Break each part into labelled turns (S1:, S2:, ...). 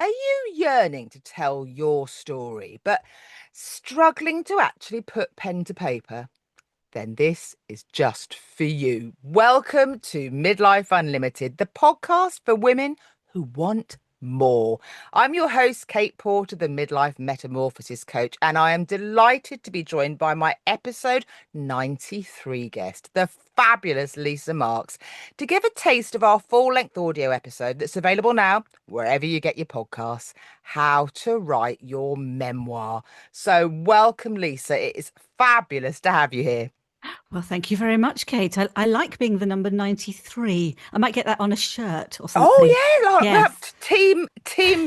S1: Are you yearning to tell your story, but struggling to actually put pen to paper? Then this is just for you. Welcome to Midlife Unlimited, the podcast for women who want more. I'm your host, Kate Porter, the Midlife Metamorphosis Coach, and I am delighted to be joined by my episode 93 guest, the fabulous Lisa Marks, to give a taste of our full-length audio episode that's available now, wherever you get your podcasts, How to Write Your Memoir. So welcome, Lisa. It is fabulous to have you here.
S2: Well, thank you very much, Kate. I like being the number 93. I might get that on a shirt or something.
S1: Oh yeah, like
S2: Yes.
S1: that team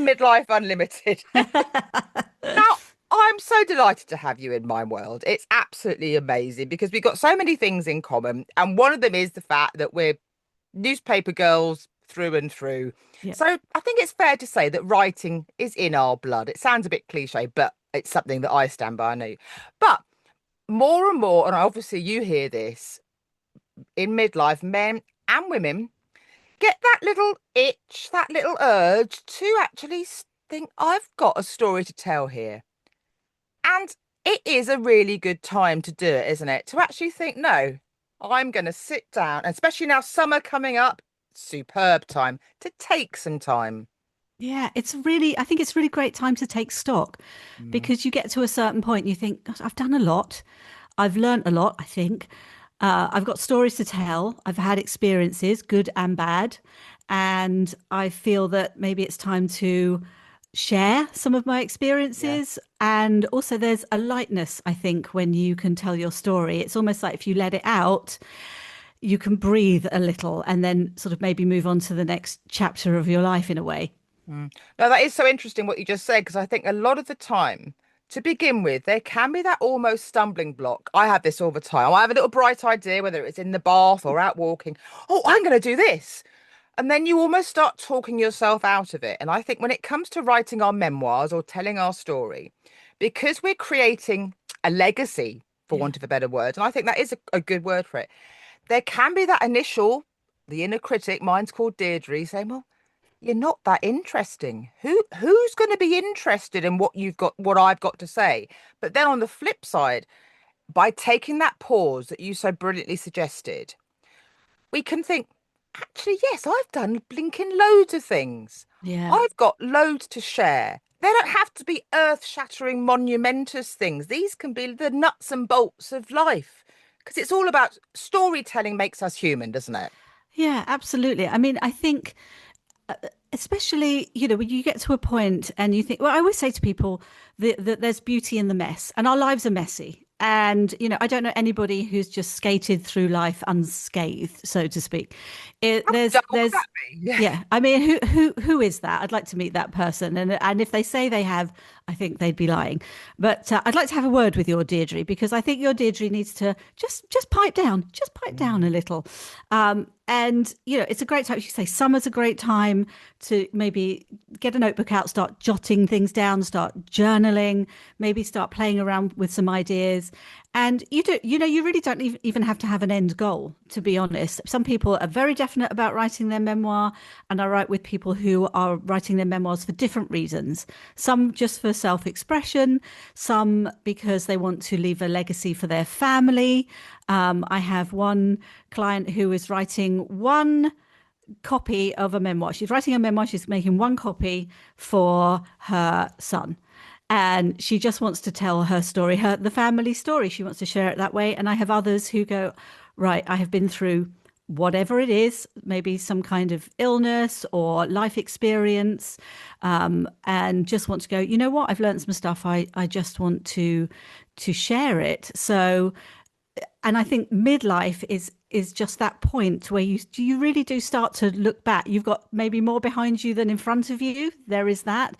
S1: Midlife Unlimited. Now, I'm so delighted to have you in my world. It's absolutely amazing because we've got so many things in common, and one of them is the fact that we're newspaper girls through and through.
S2: Yeah.
S1: So I think it's fair to say that writing is in our blood. It sounds a bit cliche, but it's something that I stand by. I know. But more and more, and obviously you hear this in midlife, men and women get that little itch, that little urge to actually think, I've got a story to tell here. And it is a really good time to do it, isn't it? To actually think, no, I'm going to sit down, and especially now, summer coming up, superb time to take some time.
S2: Yeah, I think it's really great time to take stock
S1: Mm.
S2: because you get to a certain point and you think, "Gosh, I've done a lot. I've learned a lot, I think. I've got stories to tell. I've had experiences, good and bad. And I feel that maybe it's time to share some of my
S1: Yeah.
S2: experiences. And also, there's a lightness, I think, when you can tell your story. It's almost like if you let it out, you can breathe a little and then sort of maybe move on to the next chapter of your life in a way.
S1: Mm. Now, that is so interesting what you just said, because I think a lot of the time, to begin with, there can be that almost stumbling block. I have this all the time. I have a little bright idea, whether it's in the bath or out walking. Oh, I'm going to do this. And then you almost start talking yourself out of it. And I think when it comes to writing our memoirs or telling our story, because we're creating a legacy, for
S2: Yeah.
S1: want of a better word, and I think that is a good word for it, there can be that initial, the inner critic, mine's called Deirdre, saying, well, you're not that interesting. Who's going to be interested in what you've got, what I've got to say? But then on the flip side, by taking that pause that you so brilliantly suggested, we can think, actually, yes, I've done blinking loads of things.
S2: Yeah.
S1: I've got loads to share. They don't have to be earth-shattering, monumentous things. These can be the nuts and bolts of life. Because it's all about storytelling makes us human, doesn't it?
S2: Yeah, absolutely. I mean, I think especially, when you get to a point and you think, well, I always say to people that there's beauty in the mess, and our lives are messy. And, I don't know anybody who's just skated through life unscathed, so to speak. It,
S1: How
S2: there's,
S1: dull would
S2: there's,
S1: that be? Yeah.
S2: yeah, I mean, who is that? I'd like to meet that person. And if they say they have, I think they'd be lying. But I'd like to have a word with your Deirdre because I think your Deirdre needs to just pipe down
S1: Mm.
S2: a little. And it's a great time. You say summer's a great time to maybe get a notebook out, start jotting things down, start journaling, maybe start playing around with some ideas. And you really don't even have to have an end goal, to be honest. Some people are very definite about writing their memoir, and I write with people who are writing their memoirs for different reasons. Some just for self-expression, some because they want to leave a legacy for their family. I have one client who is writing one copy of a memoir. She's writing a memoir. She's making one copy for her son. And she just wants to tell her story, the family story. She wants to share it that way. And I have others who go, right, I have been through whatever it is, maybe some kind of illness or life experience, and just want to go, you know what, I've learned some stuff. I just want to share it. So and I think midlife is just that point where you really do start to look back. You've got maybe more behind you than in front of you. There is that,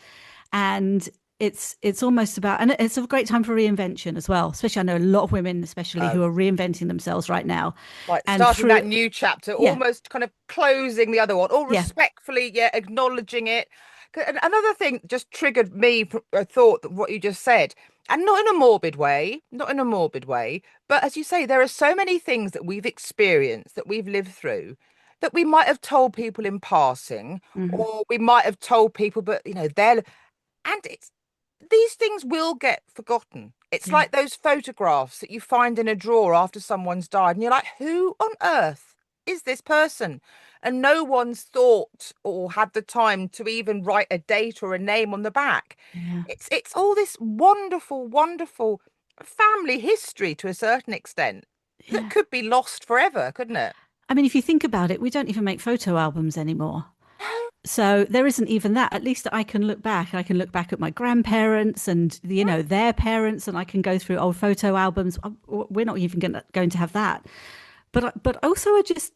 S2: and it's almost about, and it's a great time for reinvention as well. Especially, I know a lot of women, especially
S1: Oh,
S2: who are reinventing themselves right now,
S1: like
S2: and
S1: starting
S2: through
S1: that new chapter,
S2: yeah,
S1: almost kind of closing the other one, all
S2: yeah,
S1: respectfully, yeah, acknowledging it. And another thing just triggered me, a thought that what you just said, and not in a morbid way, not in a morbid way, but as you say, there are so many things that we've experienced, that we've lived through, that we might have told people in passing,
S2: Hmm.
S1: or we might have told people, but they're and it's these things will get forgotten. It's
S2: Yeah.
S1: like those photographs that you find in a drawer after someone's died, and you're like, who on earth is this person? And no one's thought or had the time to even write a date or a name on the back.
S2: Yeah.
S1: It's all this wonderful, wonderful family history to a certain extent that
S2: Yeah.
S1: could be lost forever, couldn't it?
S2: I mean, if you think about it, we don't even make photo albums anymore.
S1: No.
S2: So there isn't even that. At least I can look back. I can look back at my grandparents and their parents, and I can go through old photo albums. We're not even going to have that. But also I just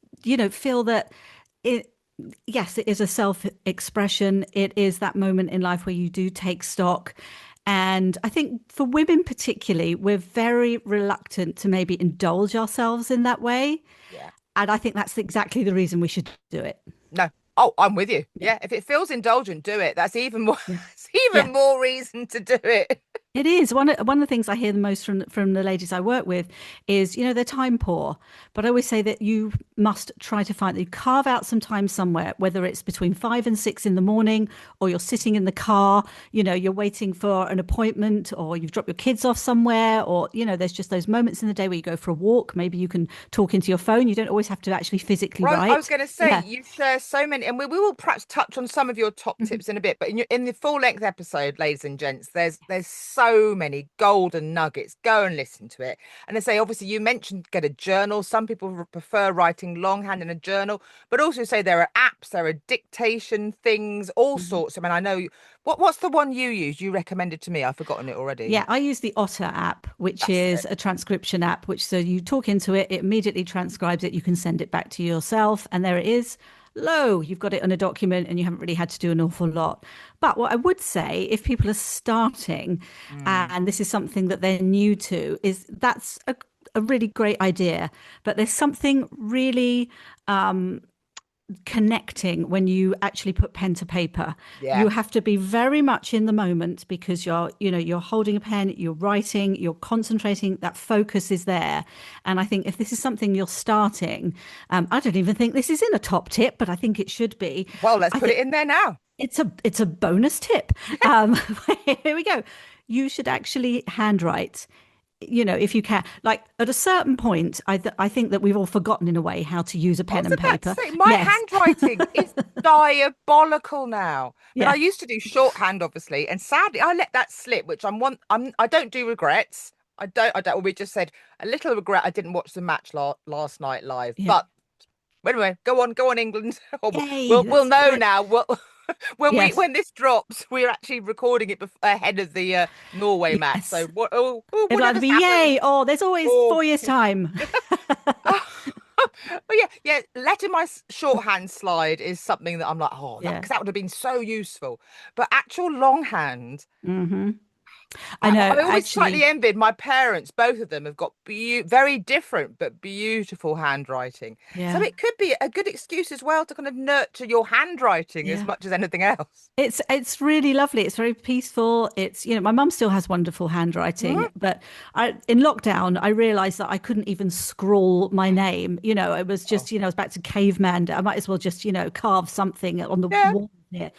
S2: feel that it yes, it is a self-expression. It is that moment in life where you do take stock. And I think for women particularly, we're very reluctant to maybe indulge ourselves in that way.
S1: Yeah.
S2: And I think that's exactly the reason we should do it.
S1: No. Oh, I'm with you.
S2: Yeah.
S1: Yeah. If it feels indulgent, do it. That's even more,
S2: Yeah.
S1: it's
S2: Yeah.
S1: even more reason to do it.
S2: It is one of the things I hear the most from the ladies I work with is they're time poor, but I always say that you must try to find that you carve out some time somewhere, whether it's between 5 and 6 in the morning, or you're sitting in the car, you're waiting for an appointment, or you've dropped your kids off somewhere, or there's just those moments in the day where you go for a walk. Maybe you can talk into your phone. You don't always have to actually physically
S1: Well, I was
S2: write.
S1: going to say
S2: Yeah.
S1: you share so many, and we will perhaps touch on some of your top
S2: Mhm.
S1: tips in a bit. But in the full length episode, ladies and gents, there's so many golden nuggets. Go and listen to it. And I say, obviously, you mentioned get a journal. Some people prefer writing longhand in a journal, but also say there are apps, there are dictation things, all
S2: Mhm.
S1: sorts. I mean, I know what's the one you use? You recommended to me. I've forgotten it already.
S2: Yeah, I use the Otter app, which
S1: That's
S2: is
S1: it.
S2: a transcription app, which so you talk into it, it immediately transcribes it. You can send it back to yourself, and there it is. Lo, you've got it on a document, and you haven't really had to do an awful lot. But what I would say, if people are starting,
S1: Mm,
S2: and this is something that they're new to, is that's a really great idea. But there's something really connecting when you actually put pen to paper.
S1: yeah.
S2: You have to be very much in the moment because you're holding a pen, you're writing, you're concentrating, that focus is there. And I think if this is something you're starting, I don't even think this is in a top tip, but I think it should be.
S1: Well, let's
S2: I
S1: put it
S2: think
S1: in there now.
S2: it's a bonus tip. Here we go. You should actually handwrite, if you can. Like at a certain point, I think that we've all forgotten in a way how to use a
S1: I
S2: pen
S1: was
S2: and
S1: about to
S2: paper.
S1: say, my
S2: Yes.
S1: handwriting is diabolical now. I mean, I
S2: Yeah.
S1: used to do shorthand, obviously, and sadly, I let that slip, which I don't do regrets. I don't. We just said a little regret. I didn't watch the match last night live,
S2: Yeah.
S1: but anyway, go on, England. Or
S2: Yay,
S1: we'll
S2: that's
S1: know
S2: great.
S1: now.
S2: Yes.
S1: When this drops, we're actually recording it ahead of the Norway match. So
S2: Yes. It'll either
S1: whatever's
S2: be
S1: happened.
S2: yay or there's always
S1: Oh.
S2: 4 years time.
S1: But yeah, letting my shorthand slide is something that I'm like, oh, that
S2: Yeah.
S1: because that would have been so useful. But actual longhand,
S2: Hmm. I know,
S1: I always slightly
S2: actually.
S1: envied my parents. Both of them have got very different but beautiful handwriting. So
S2: Yeah.
S1: it could be a good excuse as well to kind of nurture your handwriting as
S2: Yeah.
S1: much as anything else.
S2: It's really lovely. It's very peaceful. It's, my mum still has wonderful handwriting,
S1: Mhm.
S2: but in lockdown, I realized that I couldn't even scrawl my name. It was
S1: Oh,
S2: just, I was back to caveman. I might as well just, carve something on the
S1: yeah.
S2: wall here.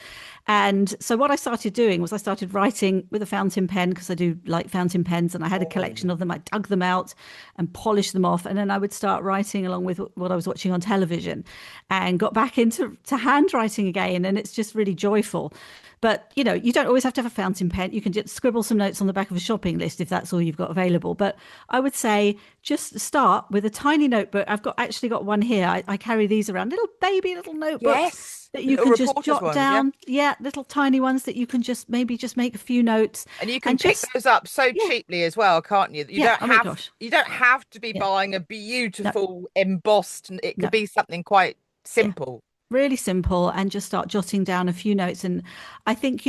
S2: And so what I started doing was I started writing with a fountain pen because I do like fountain pens, and I had a collection
S1: Oh,
S2: of them. I dug them out and polished them off, and then I would start writing along with what I was watching on television, and got back into handwriting again, and it's just really joyful. But you don't always have to have a fountain pen. You can just scribble some notes on the back of a shopping list if that's all you've got available. But I would say just start with a tiny notebook. I've actually got one here. I carry these around, little notebooks
S1: yes.
S2: that
S1: The
S2: you
S1: little
S2: can just
S1: reporters
S2: jot
S1: ones, yeah.
S2: down. Yeah, little tiny ones that you can just maybe just make a few notes
S1: And you can
S2: and
S1: pick
S2: just
S1: those up so
S2: yeah,
S1: cheaply as well, can't you?
S2: yeah. Oh my gosh.
S1: You don't have to be
S2: Yeah.
S1: buying a
S2: No,
S1: beautiful embossed, and it could
S2: no.
S1: be something quite
S2: Yeah.
S1: simple.
S2: Really simple, and just start jotting down a few notes. And I think,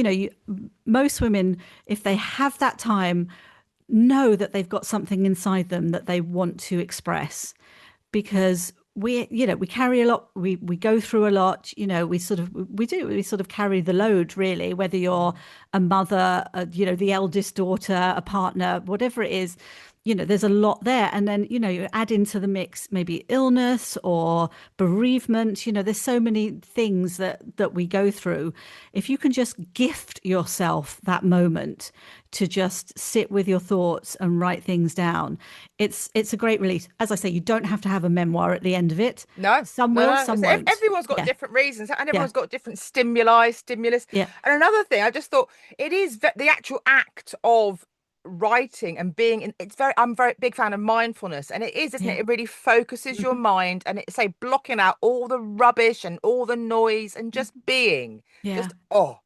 S2: most women, if they have that time, know that they've got something inside them that they want to express, because we carry a lot, we go through a lot, we sort of carry the load, really, whether you're a mother, the eldest daughter, a partner, whatever it is. there's a lot there. And then, you add into the mix maybe illness or bereavement. There's so many things that we go through. If you can just gift yourself that moment to just sit with your thoughts and write things down, it's a great release. As I say, you don't have to have a memoir at the end of it.
S1: No,
S2: Some
S1: no,
S2: will,
S1: no.
S2: some won't.
S1: Everyone's got
S2: Yeah,
S1: different reasons, and
S2: yeah,
S1: everyone's got different stimulus.
S2: yeah,
S1: And another thing, I just thought it is the actual act of writing and being in. It's very. I'm a very big fan of mindfulness, and it is, isn't
S2: yeah.
S1: it? It really focuses your
S2: Mhm.
S1: mind, and it's say blocking out all the rubbish and all the noise, and just being.
S2: Yeah.
S1: Just oh,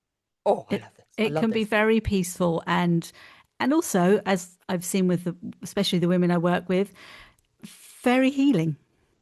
S1: I
S2: It
S1: love this. I
S2: it
S1: love
S2: can be
S1: this.
S2: very peaceful, and also, as I've seen with especially the women I work with, very healing.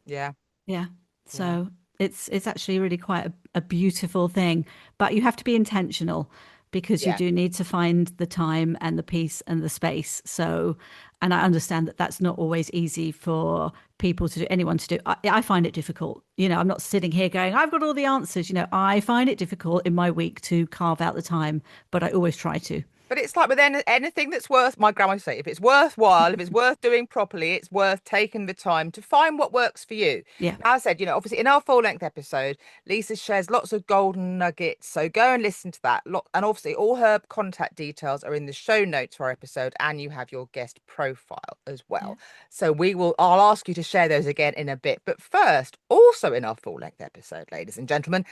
S1: Yeah,
S2: Yeah.
S1: yeah,
S2: So it's actually really quite a beautiful thing, but you have to be intentional because you
S1: yeah.
S2: do need to find the time and the peace and the space. So, and I understand that that's not always easy for people to do, anyone to do. I find it difficult. I'm not sitting here going, I've got all the answers. I find it difficult in my week to carve out the time, but I always try to.
S1: But it's like with anything that's worth, my grandma used to say, if it's worthwhile, if it's worth doing properly, it's worth taking the time to find what works for you.
S2: Yeah.
S1: Now, I said, obviously in our full-length episode, Lisa shares lots of golden nuggets. So go and listen to that. And obviously all her contact details are in the show notes for our episode, and you have your guest profile as
S2: Yeah.
S1: well. So I'll ask you to share those again in a bit. But first, also in our full-length episode, ladies and gentlemen,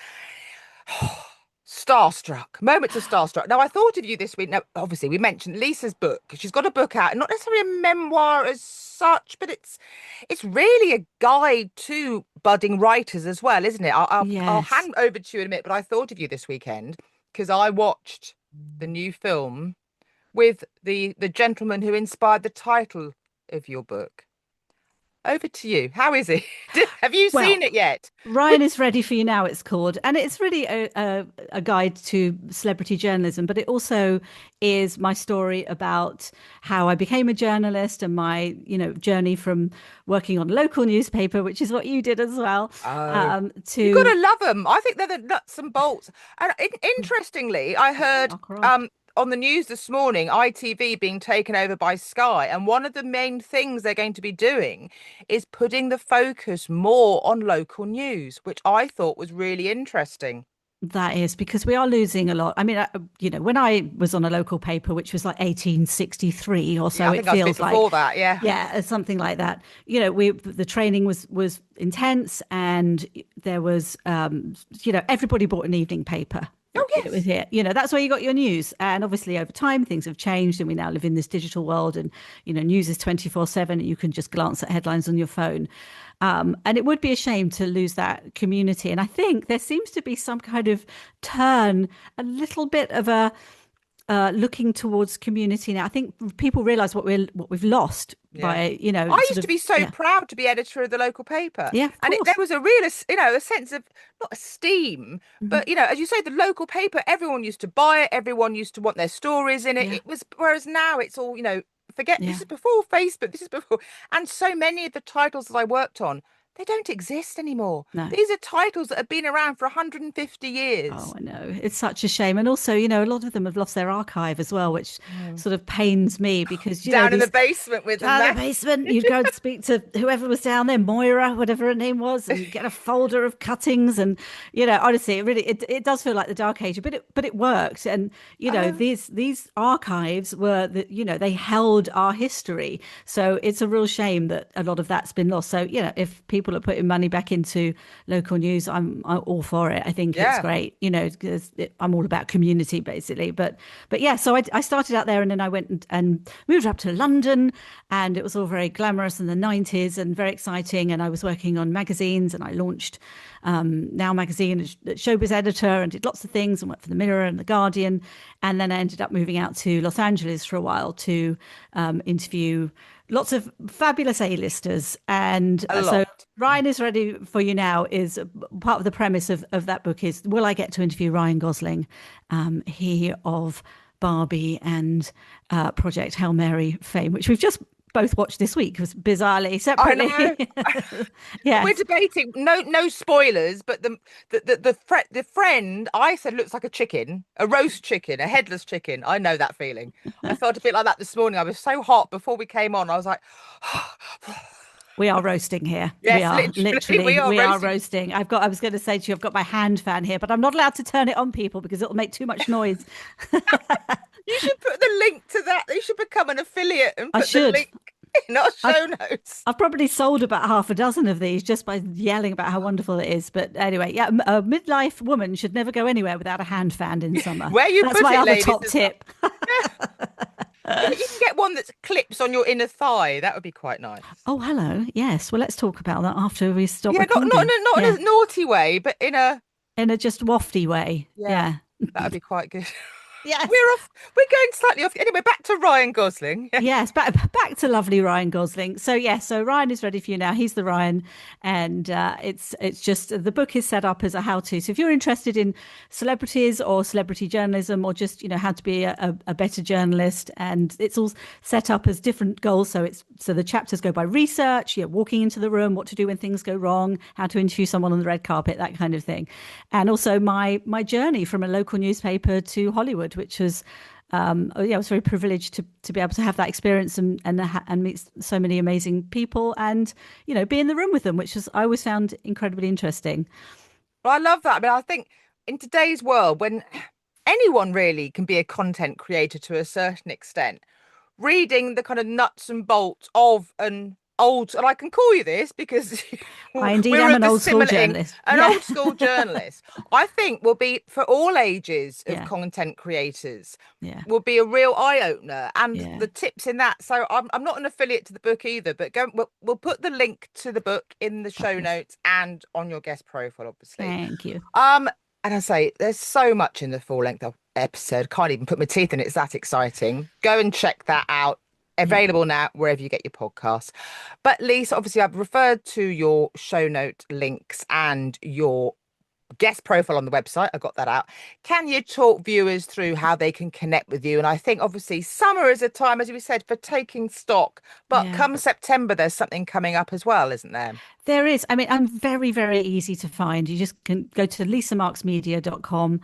S1: starstruck, moments of starstruck. Now, I thought of you this week. Now, obviously, we mentioned Lisa's book. She's got a book out, not necessarily a memoir as such, but it's really a guide to budding writers as well, isn't it? I'll
S2: Yes.
S1: hand over to you in a minute, but I thought of you this weekend because I watched the new film with the gentleman who inspired the title of your book. Over to you. How is it? Have you
S2: Well,
S1: seen it yet?
S2: Ryan is ready for you now, it's called. And it's really a guide to celebrity journalism, but it also is my story about how I became a journalist and my, journey from working on a local newspaper, which is what you did as well,
S1: Oh, you got
S2: to
S1: to love them. I think they're the nuts and bolts. And interestingly, I heard
S2: I'll cry.
S1: um on the news this morning, ITV being taken over by Sky, and one of the main things they're going to be doing is putting the focus more on local news, which I thought was really interesting.
S2: That is because we are losing a lot. I mean, when I was on a local paper, which was like 1863 or
S1: Yeah,
S2: so,
S1: I
S2: it
S1: think I was a bit
S2: feels like,
S1: before that. Yeah.
S2: yeah, something like that. The training was intense, and there was, everybody bought an evening paper.
S1: Oh,
S2: It was
S1: yes.
S2: here. That's where you got your news. And obviously, over time, things have changed, and we now live in this digital world, and news is 24/7, and you can just glance at headlines on your phone. And it would be a shame to lose that community. And I think there seems to be some kind of turn, a little bit of a looking towards community now. I think people realise what we've lost
S1: Yeah.
S2: by
S1: I
S2: sort
S1: used to
S2: of
S1: be so
S2: yeah,
S1: proud to be editor of the local paper,
S2: yeah, of
S1: and there
S2: course.
S1: was a real, a sense of not esteem,
S2: Hmm.
S1: but as you say, the local paper, everyone used to buy it, everyone used to want their stories in it.
S2: Yeah,
S1: It was, whereas now it's all, forget this
S2: yeah.
S1: is before Facebook, this is before, and so many of the titles that I worked on, they don't exist anymore.
S2: No.
S1: These are titles that have been around for 150
S2: Oh,
S1: years.
S2: I know. It's such a shame. And also, a lot of them have lost their archive as well, which
S1: Mm.
S2: sort of pains me because,
S1: Down in the
S2: these
S1: basement with them
S2: down in
S1: now.
S2: the basement, you'd go and speak to whoever was down there, Moira, whatever her name was, and you get a folder of cuttings. And, honestly, it does feel like the dark age, but it worked. And,
S1: Oh,
S2: these archives were they held our history. So it's a real shame that a lot of that's been lost. So, if people are putting money back into local news, I'm all for it. I think it's
S1: yeah.
S2: great, because I'm all about community basically. But yeah, so I started out there, and then I went and moved up to London, and it was all very glamorous in the 90s and very exciting. And I was working on magazines, and I launched Now magazine as showbiz editor, and did lots of things and worked for the Mirror and the Guardian. And then I ended up moving out to Los Angeles for a while to interview lots of fabulous A-listers. And
S1: A
S2: so
S1: lot.
S2: Ryan is ready for you now is part of the premise of that book is, will I get to interview Ryan Gosling? He of Barbie and Project Hail Mary fame, which we've just both watched this week, was bizarrely
S1: I know.
S2: separately.
S1: We're
S2: Yes.
S1: debating. No spoilers, but the friend I said looks like a chicken, a roast chicken, a headless chicken. I know that feeling. I felt a bit like that this morning. I was so hot before we came on. I was like,
S2: We are roasting here. We
S1: yes,
S2: are
S1: literally, we
S2: literally,
S1: are
S2: we are
S1: roasting.
S2: roasting. I was going to say to you, I've got my hand fan here, but I'm not allowed to turn it on people because it'll make too much noise.
S1: You should put the link to that. You should become an affiliate and
S2: I
S1: put the
S2: should.
S1: link in our
S2: I've,
S1: show notes.
S2: I've probably sold about half a dozen of these just by yelling about how wonderful it is. But anyway, yeah, a midlife woman should never go anywhere without a hand fan in summer.
S1: Where you
S2: That's
S1: put
S2: my
S1: it,
S2: other
S1: ladies,
S2: top
S1: is up.
S2: tip.
S1: You can get one that clips on your inner thigh. That would be quite nice.
S2: Oh, hello. Yes. Well, let's talk about that after we stop
S1: Yeah, not
S2: recording.
S1: not
S2: Yeah.
S1: in a naughty way, but in a
S2: In a just wafty way.
S1: yeah,
S2: Yeah.
S1: that would be quite good.
S2: Yes.
S1: We're off. We're going slightly off. Anyway, back to Ryan Gosling.
S2: Yes, back to lovely Ryan Gosling. So yes, so Ryan is ready for you now. He's the Ryan, and it's just the book is set up as a how-to. So if you're interested in celebrities or celebrity journalism, or just how to be a better journalist, and it's all set up as different goals. So the chapters go by research, walking into the room, what to do when things go wrong, how to interview someone on the red carpet, that kind of thing, and also my journey from a local newspaper to Hollywood, which was I was very privileged to be able to have that experience and meet so many amazing people and be in the room with them, which was I always found incredibly interesting.
S1: Well, I love that. I mean, I think in today's world, when anyone really can be a content creator to a certain extent, reading the kind of nuts and bolts of an old, and I can call you this because
S2: I indeed
S1: we're
S2: am
S1: of
S2: an
S1: the
S2: old school
S1: similar,
S2: journalist.
S1: an
S2: Yeah,
S1: old school journalist, I think will be for all ages of
S2: yeah,
S1: content creators,
S2: yeah,
S1: will be a real eye opener. And
S2: yeah.
S1: the tips in that. So I'm not an affiliate to the book either, but we'll put the link to the book in the show
S2: Fabulous.
S1: notes and on your guest profile, obviously.
S2: Thank you.
S1: Um, and I say there's so much in the full length of episode. Can't even put my teeth in it. It's that exciting. Go and check that out.
S2: Yeah,
S1: Available now wherever you get your podcasts. But Lisa, obviously, I've referred to your show note links and your guest profile on the website. I got that out. Can you talk viewers through how they can connect with you? And I think obviously summer is a time, as we said, for taking stock. But
S2: yeah.
S1: come September, there's something coming up as well, isn't there?
S2: There is. I mean, I'm very, very easy to find. You just can go to lisamarksmedia.com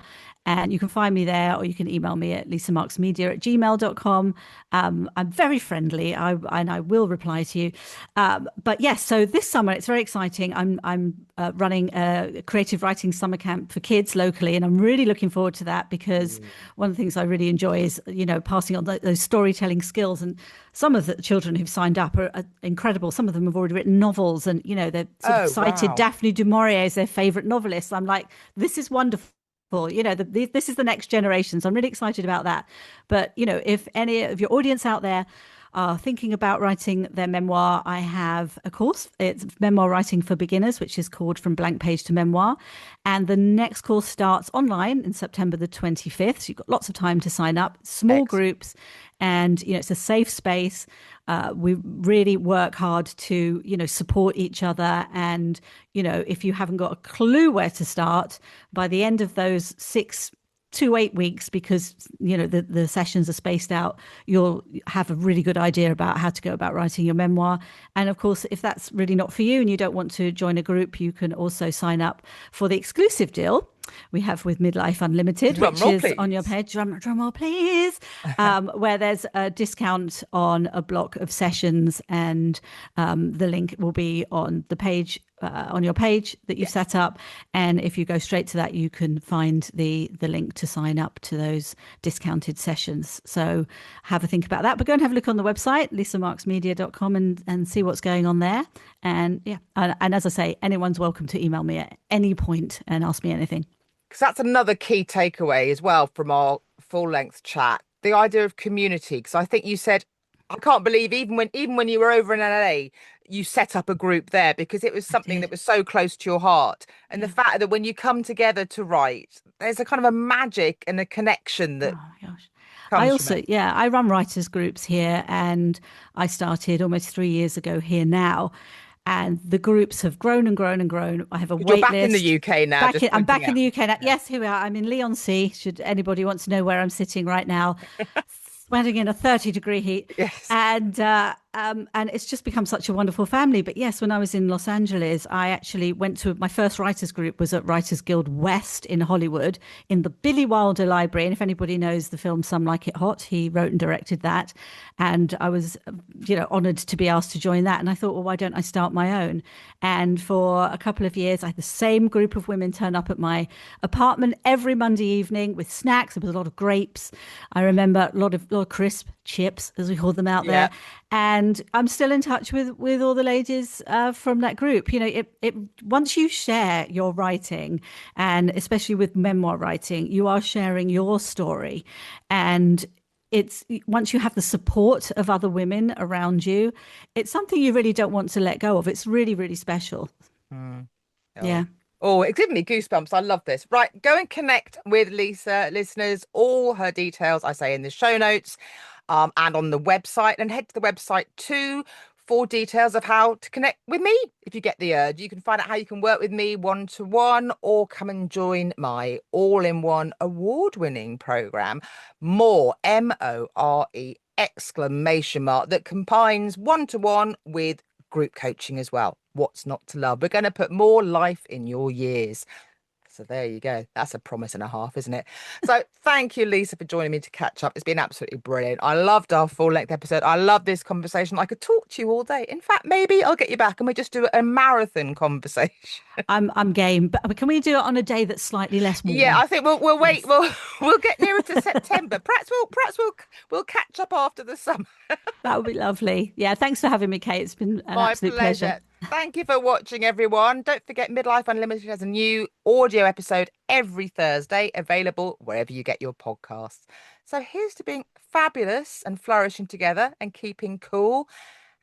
S2: and you can find me there, or you can email me at lisamarksmedia@gmail.com. I'm very friendly, and I will reply to you. But yes, so this summer it's very exciting. I'm running a creative writing summer camp for kids locally, and I'm really looking forward to that because one of the things I really enjoy is passing on those storytelling skills. And some of the children who've signed up are incredible. Some of them have already written novels, and they're sort of
S1: Oh,
S2: cited
S1: wow.
S2: Daphne du Maurier as their favorite novelist. I'm like, this is wonderful. This is the next generation. So I'm really excited about that. But, if any of your audience out there are thinking about writing their memoir, I have a course. It's Memoir Writing for Beginners, which is called From Blank Page to Memoir. And the next course starts online in September the 25th. So you've got lots of time to sign up, small
S1: Excellent.
S2: groups, and it's a safe space. We really work hard to support each other, and if you haven't got a clue where to start, by the end of those 6 to 8 weeks, because the sessions are spaced out, you'll have a really good idea about how to go about writing your memoir. And of course, if that's really not for you and you don't want to join a group, you can also sign up for the exclusive deal we have with Midlife Unlimited,
S1: Drum
S2: which
S1: roll,
S2: is on your
S1: please.
S2: page. Drum roll, please. Where there's a discount on a block of sessions, and the link will be on the page on your page that you've set up. And if you go straight to that, you can find the link to sign up to those discounted sessions. So have a think about that. But go and have a look on the website, lisamarksmedia.com, and see what's going on there. And yeah, and as I say, anyone's welcome to email me at any point and ask me anything.
S1: Because that's another key takeaway as well from our full length chat. The idea of community. Because I think you said, I can't believe even when you were over in LA, you set up a group there because it was
S2: I
S1: something that
S2: did.
S1: was so close to your heart. And the
S2: Yeah.
S1: fact that when you come together to write, there's a kind of a magic and a connection
S2: Oh
S1: that
S2: my gosh. I
S1: comes from
S2: also,
S1: it.
S2: yeah, I run writers groups here, and I started almost 3 years ago here now. And the groups have grown and grown and grown. I have a
S1: Because you're
S2: wait
S1: back in the
S2: list.
S1: UK now, just
S2: I'm
S1: pointing
S2: back in
S1: out.
S2: the UK now.
S1: Yeah.
S2: Yes, here we are. I'm in Leon Sea. Should anybody want to know where I'm sitting right now, sweating in a 30-degree heat.
S1: Yes.
S2: And And it's just become such a wonderful family. But yes, when I was in Los Angeles, I actually went to my first writers group was at Writers Guild West in Hollywood in the Billy Wilder Library. And if anybody knows the film Some Like It Hot, he wrote and directed that. And I was, honored to be asked to join that. And I thought, well, why don't I start my own? And for a couple of years, I had the same group of women turn up at my apartment every Monday evening with snacks. There was a lot of grapes. I remember a lot of crisp chips, as we call them out
S1: Yeah.
S2: there. And I'm still in touch with all the ladies from that group. It once you share your writing, and especially with memoir writing, you are sharing your story, and it's once you have the support of other women around you, it's something you really don't want to let go of. It's really, really special.
S1: Mm.
S2: Yeah.
S1: Oh. Oh, it's giving me goosebumps. I love this. Right, go and connect with Lisa, listeners. All her details I say in the show notes, and on the website. And head to the website too for details of how to connect with me. If you get the urge, you can find out how you can work with me one to one, or come and join my all-in-one award-winning program, More, MORE exclamation mark, that combines one to one with group coaching as well. What's not to love? We're going to put more life in your years. So there you go. That's a promise and a half, isn't it? So thank you, Lisa, for joining me to catch up. It's been absolutely brilliant. I loved our full length episode. I love this conversation. I could talk to you all day. In fact, maybe I'll get you back and we just do a marathon conversation.
S2: I'm game, but can we do it on a day that's slightly less
S1: Yeah,
S2: warm?
S1: I think we'll wait.
S2: Yes,
S1: We'll get nearer to September. Perhaps we'll catch up after the summer.
S2: that would be lovely. Yeah, thanks for having me, Kate. It's been an
S1: My
S2: absolute pleasure.
S1: pleasure. Thank you for watching, everyone. Don't forget, Midlife Unlimited has a new audio episode every Thursday, available wherever you get your podcasts. So here's to being fabulous and flourishing together and keeping cool.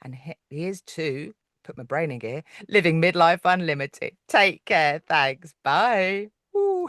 S1: And here's to, put my brain in gear, living midlife unlimited. Take care. Thanks. Bye. Ooh.